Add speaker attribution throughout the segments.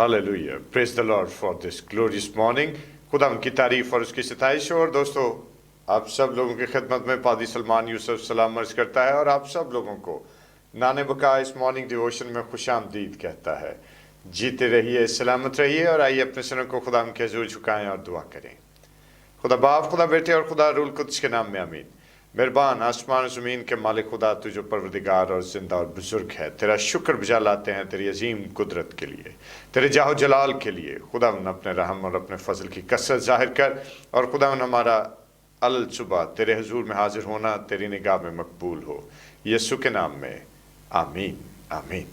Speaker 1: Hallelujah. Praise the Lord for this glorious morning. खुदा की तारीफ और उसकी सताइश हो। और दोस्तों, आप सब लोगों की खिदमत में पादी सलमान यूसुफ सलाम अर्ज करता है और आप सब लोगों को नाने बका इस मॉर्निंग डिवोशन में खुशामदीद कहता है। जीते रहिए, सलामत रहिए और आइए अपने सरों को खुदा के हजूर झुकाएं और दुआ करें। खुदा बाप, खुदा बेटे और खुदा रूल कुद्स के नाम में आमीन। मेहरबान आसमान और ज़मीन के मालिक खुदा, तू जो परवरदिगार और ज़िंदा और बुजुर्ग है, तेरा शुक्र बजा लाते हैं तेरी अजीम कुदरत के लिए, तेरे जाहो जलाल के लिए। खुदा अपने रहम और अपने फजल की कसरत जाहिर कर और खुदा हमारा अल सुबह तेरे हजूर में हाजिर होना तेरी निगाह में मकबूल हो। यीशु के नाम में आमीन आमीन।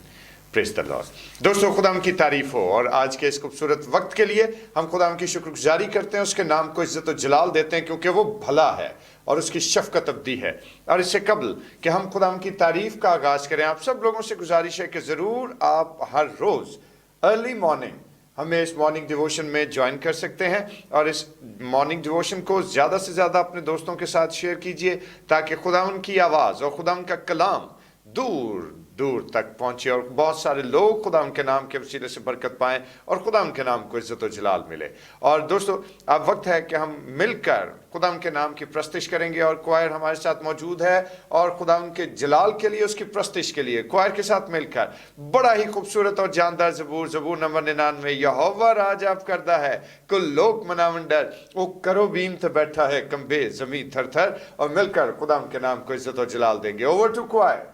Speaker 1: Praise the Lord. दोस्तों, खुदाम की तारीफ हो और आज के इस खूबसूरत वक्त के लिए हम खुदाम की शुक्रगुजारी करते हैं, उसके नाम को इज्जत और जलाल देते हैं क्योंकि वो भला है और उसकी शफकत अब्दी है। और इससे कबल कि हम खुदाम की तारीफ का आगाज़ करें, आप सब लोगों से गुजारिश है कि ज़रूर आप हर रोज़ अर्ली मॉर्निंग हमें इस मॉर्निंग डिवोशन में ज्वाइन कर सकते हैं और इस मॉर्निंग डिवोशन को ज़्यादा से ज़्यादा अपने दोस्तों के साथ शेयर कीजिए ताकि खुदावन की आवाज़ और खुदावन का कलाम दूर दूर तक पहुंचे और बहुत सारे लोग खुदा के नाम के वसीले से बरकत पाएं और खुदा के नाम को इज्जत और जलाल मिले। और दोस्तों, अब वक्त है कि हम मिलकर खुदा के नाम की प्रस्तिश करेंगे और क्वायर हमारे साथ मौजूद है और खुदा के जलाल के लिए, उसकी प्रस्तिश के लिए क्वायर के साथ मिलकर बड़ा ही खूबसूरत और जानदार ज़बूर नंबर 99 यहोवा राज आप करदा है, कुल लोक मनावंडर वो करो बीम थे बैठा है, कंबे जमी थर थर। और मिलकर खुदा के नाम को इज्जत और जलाल देंगे। Over to choir.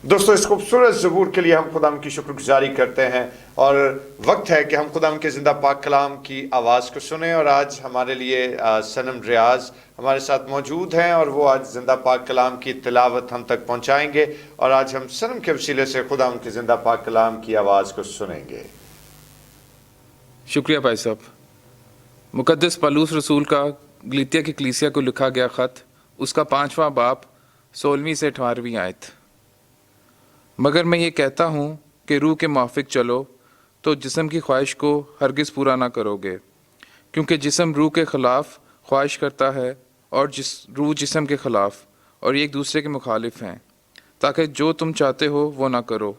Speaker 1: दोस्तों, इस खूबसूरत ज़बूर के लिए हम खुदा की शुक्रगुजारी करते हैं और वक्त है कि हम खुदा के ज़िंदा पाक कलाम की आवाज़ को सुने। और आज हमारे लिए सनम रियाज हमारे साथ मौजूद हैं और वो आज ज़िंदा पाक कलाम की तिलावत हम तक पहुँचाएँगे और आज हम सनम के वसीले से खुदा के ज़िंदा पाक कलाम की आवाज़ को सुनेंगे।
Speaker 2: शुक्रिया भाई साहब। मुकद्दस पौलुस रसूल का गलातिया की कलीसिया को लिखा गया ख़त, उसका 5वां बाब 16वीं से 18वीं आयत। मगर मैं ये कहता हूँ कि रूह के मुआफिक चलो तो जिस्म की ख्वाहिश को हरगिज़ पूरा ना करोगे, क्योंकि जिस्म रूह के ख़िलाफ़ ख्वाहिश करता है और रूह जिस्म के ख़िलाफ़, और ये एक दूसरे के मुखालिफ हैं, ताकि जो तुम चाहते हो वो ना करो।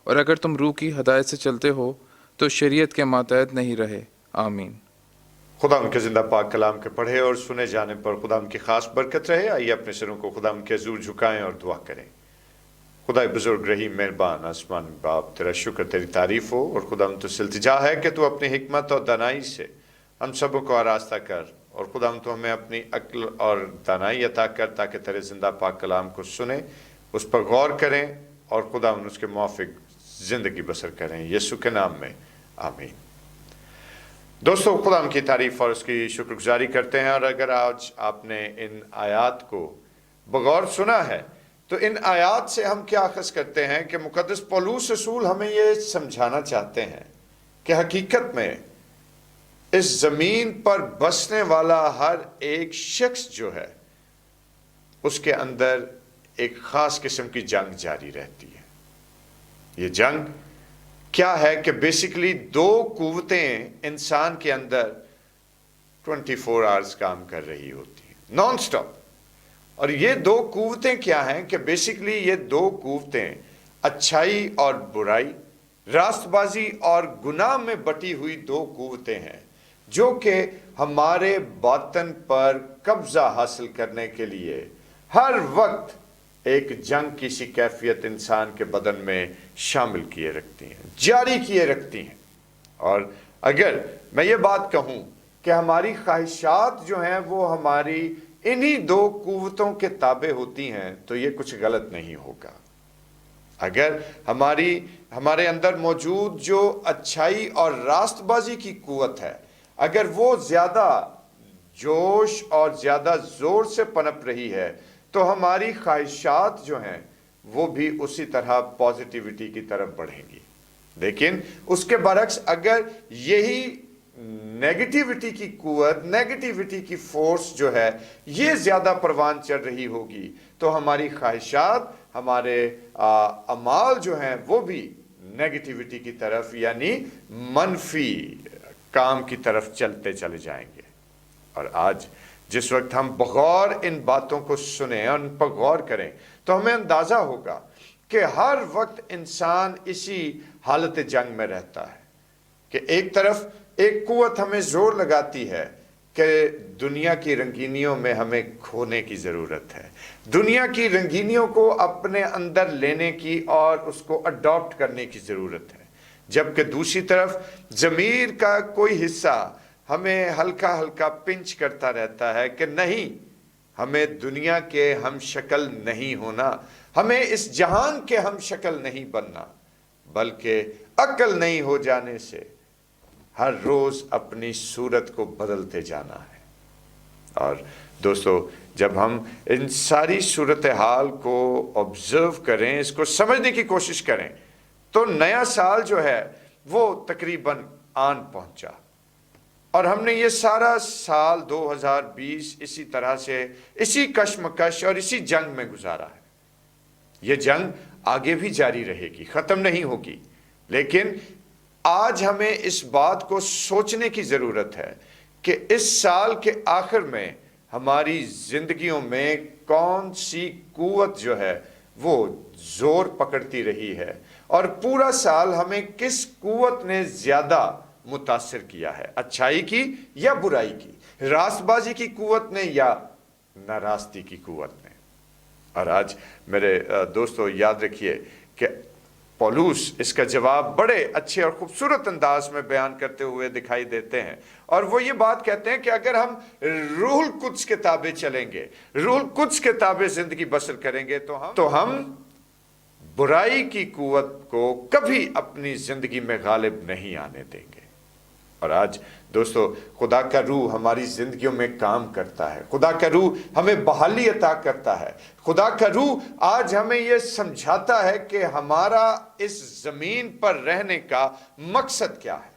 Speaker 2: اور اگر تم روح کی ہدایت سے چلتے ہو تو شریعت کے ماتحت نہیں رہے۔ آمین۔
Speaker 1: خدا ان کے زندہ پاک کلام کے پڑھے اور سنے جانے پر خدا ان کی خاص برکت رہے۔ آئیے اپنے سروں کو خدا ان کے حضور جھکائیں اور دعا کریں۔ خدا بزرگ رحیم مہربان آسمان باپ، تیرا شکر، تیری تعریف ہو، اور خدا ہم تو سے التجا ہے کہ تو اپنی حکمت اور دانائی سے ہم سبوں کو آراستہ کر، اور خدا ہم تو ہمیں اپنی عقل اور دانائی عطا کر تاکہ تیرے زندہ پاک کلام کو سنیں، اس پر غور کریں، اور خدا ہم اس کے موافق زندگی بسر کریں، یسوع کے نام میں آمین۔ دوستو، خدا ہم کی تعریف اور اس کی شکر گزاری کرتے ہیں، اور اگر آج آپ نے ان آیات کو بغور سنا ہے تو ان آیات سے ہم کیا اخذ کرتے ہیں کہ مقدس پولوس رسول ہمیں یہ سمجھانا چاہتے ہیں کہ حقیقت میں اس زمین پر بسنے والا ہر ایک شخص جو ہے اس کے اندر ایک خاص قسم کی جنگ جاری رہتی ہے۔ یہ جنگ کیا ہے کہ بیسیکلی دو قوتیں انسان کے اندر 24 آورز کام کر رہی ہوتی ہیں، نان سٹاپ۔ اور یہ دو قوتیں کیا ہیں کہ بیسیکلی یہ دو قوتیں اچھائی اور برائی، راست بازی اور گناہ میں بٹی ہوئی دو قوتیں ہیں، جو کہ ہمارے باطن پر قبضہ حاصل کرنے کے لیے ہر وقت ایک جنگ کی سی کیفیت انسان کے بدن میں شامل کیے رکھتی ہیں، جاری کیے رکھتی ہیں۔ اور اگر میں یہ بات کہوں کہ ہماری خواہشات جو ہیں وہ ہماری انہی دو قوتوں کے تابع ہوتی ہیں تو یہ کچھ غلط نہیں ہوگا۔ اگر ہمارے اندر موجود جو اچھائی اور راست بازی کی قوت ہے، اگر وہ زیادہ جوش اور زیادہ زور سے پنپ رہی ہے تو ہماری خواہشات جو ہیں وہ بھی اسی طرح پازیٹیوٹی کی طرف بڑھیں گی۔ لیکن اس کے برعکس اگر یہی نیگیٹیوٹی کی قوت، نیگیٹیوٹی کی فورس جو ہے یہ زیادہ پروان چڑھ رہی ہوگی تو ہماری خواہشات، ہمارے اعمال جو ہیں وہ بھی نیگیٹیوٹی کی طرف یعنی منفی کام کی طرف چلتے چلے جائیں گے۔ اور آج جس وقت ہم بغور ان باتوں کو سنیں اور ان پر غور کریں تو ہمیں اندازہ ہوگا کہ ہر وقت انسان اسی حالت جنگ میں رہتا ہے کہ ایک طرف ایک قوت ہمیں زور لگاتی ہے کہ دنیا کی رنگینیوں میں ہمیں کھونے کی ضرورت ہے، دنیا کی رنگینیوں کو اپنے اندر لینے کی اور اس کو اڈاپٹ کرنے کی ضرورت ہے، جبکہ دوسری طرف ضمیر کا کوئی حصہ ہمیں ہلکا ہلکا پنچ کرتا رہتا ہے کہ نہیں، ہمیں دنیا کے ہم شکل نہیں ہونا، ہمیں اس جہان کے ہم شکل نہیں بننا، بلکہ عقل نہیں ہو جانے سے ہر روز اپنی صورت کو بدلتے جانا ہے۔ اور دوستو، جب ہم ان ساری صورتحال کو آبزرو کریں، اس کو سمجھنے کی کوشش کریں، تو نیا سال جو ہے وہ تقریباً آن پہنچا، اور ہم نے یہ سارا سال 2020 اسی طرح سے اسی کشمکش اور اسی جنگ میں گزارا ہے۔ یہ جنگ آگے بھی جاری رہے گی، ختم نہیں ہوگی، لیکن آج ہمیں اس بات کو سوچنے کی ضرورت ہے کہ اس سال کے آخر میں ہماری زندگیوں میں کون سی قوت جو ہے وہ زور پکڑتی رہی ہے، اور پورا سال ہمیں کس قوت نے زیادہ متاثر کیا ہے، اچھائی کی یا برائی کی، راست بازی کی قوت نے یا ناراستی کی قوت نے۔ اور آج میرے دوستو یاد رکھیے کہ پولوس اس کا جواب بڑے اچھے اور خوبصورت انداز میں بیان کرتے ہوئے دکھائی دیتے ہیں، اور وہ یہ بات کہتے ہیں کہ اگر ہم روح القدس کے تابع چلیں گے، روح القدس کے تابع زندگی بسر کریں گے تو ہم برائی کی قوت کو کبھی اپنی زندگی میں غالب نہیں آنے دیں گے۔ اور آج دوستو، خدا کا روح ہماری زندگیوں میں کام کرتا ہے، خدا کا روح ہمیں بحالی عطا کرتا ہے، خدا کا روح آج ہمیں یہ سمجھاتا ہے کہ ہمارا اس زمین پر رہنے کا مقصد کیا ہے۔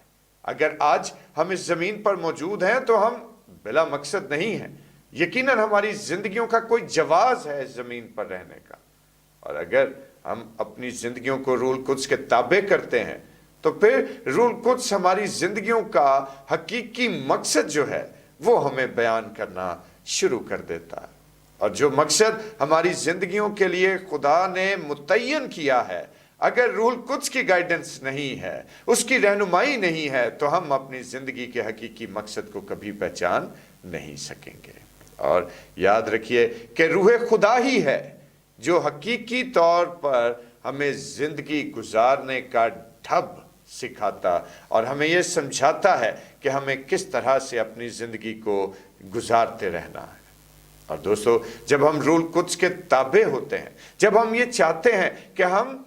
Speaker 1: اگر آج ہم اس زمین پر موجود ہیں تو ہم بلا مقصد نہیں ہیں، یقیناً ہماری زندگیوں کا کوئی جواز ہے اس زمین پر رہنے کا، اور اگر ہم اپنی زندگیوں کو روح القدس کے تابع کرتے ہیں تو پھر روح القدس ہماری زندگیوں کا حقیقی مقصد جو ہے وہ ہمیں بیان کرنا شروع کر دیتا ہے، اور جو مقصد ہماری زندگیوں کے لیے خدا نے متعین کیا ہے، अगर रूहुल कुद्स की गाइडेंस नहीं है, उसकी रहनुमाई नहीं है, तो हम अपनी जिंदगी के हकीकी मकसद को कभी पहचान नहीं सकेंगे। और याद रखिए कि रूह खुदा ही है जो हकीकी तौर पर हमें जिंदगी गुजारने का ढब सिखाता और हमें यह समझाता है कि हमें किस तरह से अपनी जिंदगी को गुजारते रहना है। और दोस्तों, जब हम रूहुल कुद्स के ताबे होते हैं, जब हम ये चाहते हैं कि हम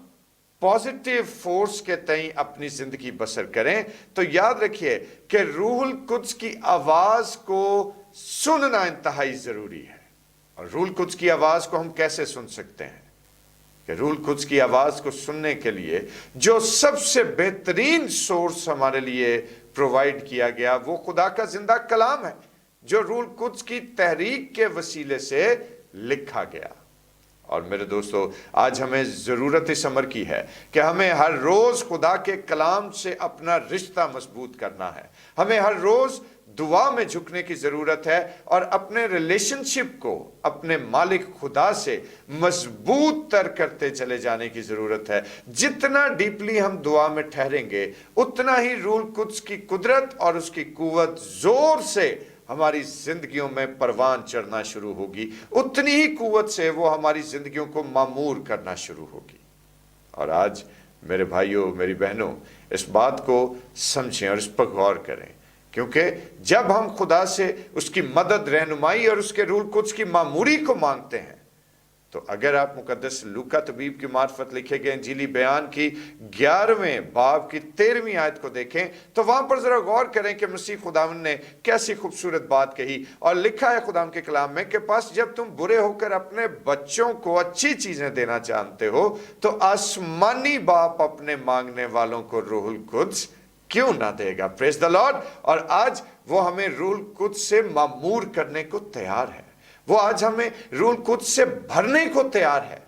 Speaker 1: पॉजिटिव फोर्स के तई अपनी जिंदगी बसर करें, तो याद रखिए कि रूहुल कुद्स की आवाज को सुनना इंतहाई जरूरी है। और रूहुल कुद्स की आवाज को हम कैसे सुन सकते हैं? कि रूहुल कुद्स की आवाज को सुनने के लिए जो सबसे बेहतरीन सोर्स हमारे लिए प्रोवाइड किया गया वो खुदा का जिंदा कलाम है, जो रूहुल कुद्स की तहरीक के वसीले से लिखा गया। और मेरे दोस्तों, आज हमें जरूरत इस अमर की है कि हमें हर रोज खुदा के कलाम से अपना रिश्ता मजबूत करना है। हमें हर रोज दुआ में झुकने की जरूरत है और अपने रिलेशनशिप को अपने मालिक खुदा से मजबूत तर करते चले जाने की जरूरत है। जितना डीपली हम दुआ में ठहरेंगे, उतना ही रूहुल कुद्स की कुदरत और उसकी कुव्वत जोर से हमारी जिंदगियों में परवान चढ़ना शुरू होगी, उतनी ही कुव्वत से वो हमारी जिंदगियों को मामूर करना शुरू होगी। और आज मेरे भाइयों, मेरी बहनों, इस बात को समझें और इस पर गौर करें, क्योंकि जब हम खुदा से उसकी मदद, रहनुमाई और उसके रूहुल कुद्स की मामूरी को मांगते हैं, तो अगर आप मुकद्दस लूका तबीब की मार्फत लिखे गए इंजीली बयान की 11वें बाब की 13वीं आयत को देखें, तो वहां पर जरा गौर करें कि मसीह खुदावंद ने कैसी खूबसूरत बात कही। और लिखा है खुदावंद के कलाम में कि पास जब तुम बुरे होकर अपने बच्चों को अच्छी चीजें देना चाहते हो, तो आसमानी बाप अपने मांगने वालों को रूहुल कुद्स क्यों ना देगा। Praise the Lord. और आज वो हमें रूहुल कुद्स से मामूर करने को तैयार है, वो आज हमें रूहुल कुद्स से भरने को तैयार है।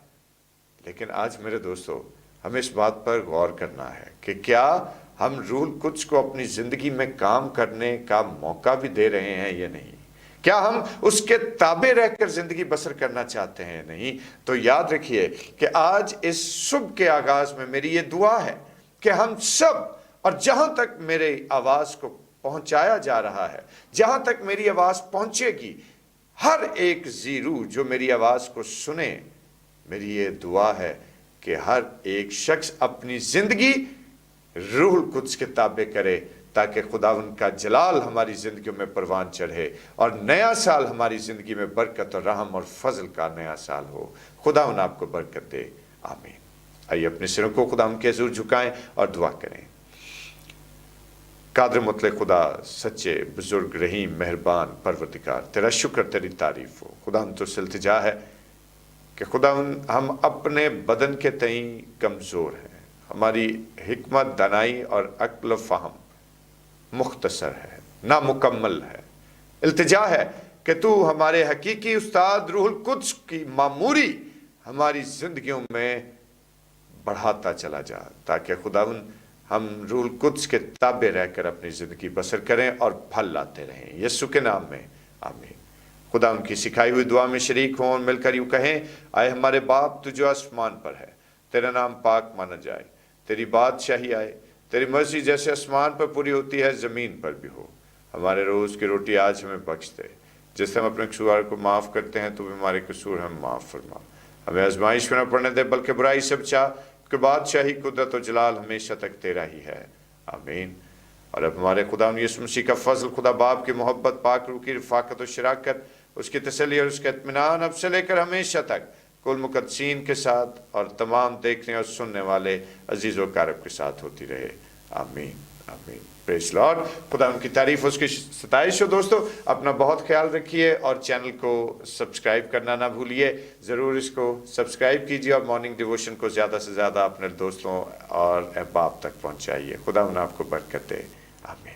Speaker 1: लेकिन आज मेरे दोस्तों, हमें इस बात पर गौर करना है कि क्या हम रूहुल कुद्स को अपनी जिंदगी में काम करने का मौका भी दे रहे हैं या नहीं? क्या हम उसके ताबे रहकर जिंदगी बसर करना चाहते हैं? नहीं। तो याद रखिए कि आज इस शुभ के आगाज में मेरी ये दुआ है कि हम सब, और जहां तक मेरे आवाज को पहुंचाया जा रहा है, जहां तक मेरी आवाज पहुंचेगी, हर एक जीरू जो मेरी आवाज को सुने, मेरी ये दुआ है कि हर एक शख्स अपनी जिंदगी रूहुल कुद्स के ताबे करे, ताकि खुदावंद का जलाल हमारी जिंदगियों में परवान चढ़े और नया साल हमारी जिंदगी में बरकत और रहम और फजल का नया साल हो। खुदावंद आपको बरकत दे। आमीन। आइए अपने सिरों को खुदावंद के हुजूर झुकाएं और दुआ करें। कादर मुतलक खुदा, सच्चे बुजुर्ग, रहीम, मेहरबान परवरदिगार, तेरा शुक्र, तेरी तारीफ हो। खुदावंद तो इल्तिजा है कि खुदावंद हम अपने बदन के तई कमज़ोर हैं, हमारी हिकमत, दानाई और अक्ल फ़हम मुख्तसर है, नामुकम्मल है। इल्तिजा है कि तू हमारे हकीकी उस्ताद रूहुल कुद्स की मामूरी हमारी जिंदगियों में बढ़ाता चला जा, ताकि खुदावंद हम रूहुल कुद्स के ताबे रहकर अपनी ज़िंदगी बसर करें और फल लाते रहें। यीशु के नाम में आमीन। खुदा उनकी सिखाई हुई दुआ में शरीक हों और मिलकर यूँ कहें, आए हमारे बाप तू जो आसमान पर है, तेरा नाम पाक माना जाए, तेरी बादशाही आए, तेरी मर्जी जैसे आसमान पर पूरी होती है ज़मीन पर भी हो। हमारे रोज़ की रोटी आज हमें बख्श दे, जैसे हम अपने कसूर को माफ़ करते हैं, तो भी हमारे कसूर हमें माफ़ फरमा। हमें आजमाइश में न पड़ने दे, बल्कि बुराई से बचा, कि बादशाही, कुदरत और जलाल हमेशा तक तेरा ही है। आमीन। और अब हमारे खुदा यीशु मसीह का फजल, खुदा बाप की मोहब्बत, पाक रूह की रफ़ाकत और शराकत, उसकी तसल्ली और उसका इत्मीनान अब से लेकर हमेशा तक कुल मुक़द्दसीन के साथ और तमाम देखने और सुनने वाले अजीज़ व कारब के साथ होती रहे। आमीन आमीन। Praise Lord. खुदा उनकी तारीफ, उसकी सताइश हो। दोस्तों, अपना बहुत ख्याल रखिए और चैनल को सब्सक्राइब करना ना भूलिए। ज़रूर इसको सब्सक्राइब कीजिए और मॉर्निंग डिवोशन को ज़्यादा से ज़्यादा अपने दोस्तों और अहबाब तक पहुँचाइए। खुदा उन्हें आपको बरकत दे। आमीन।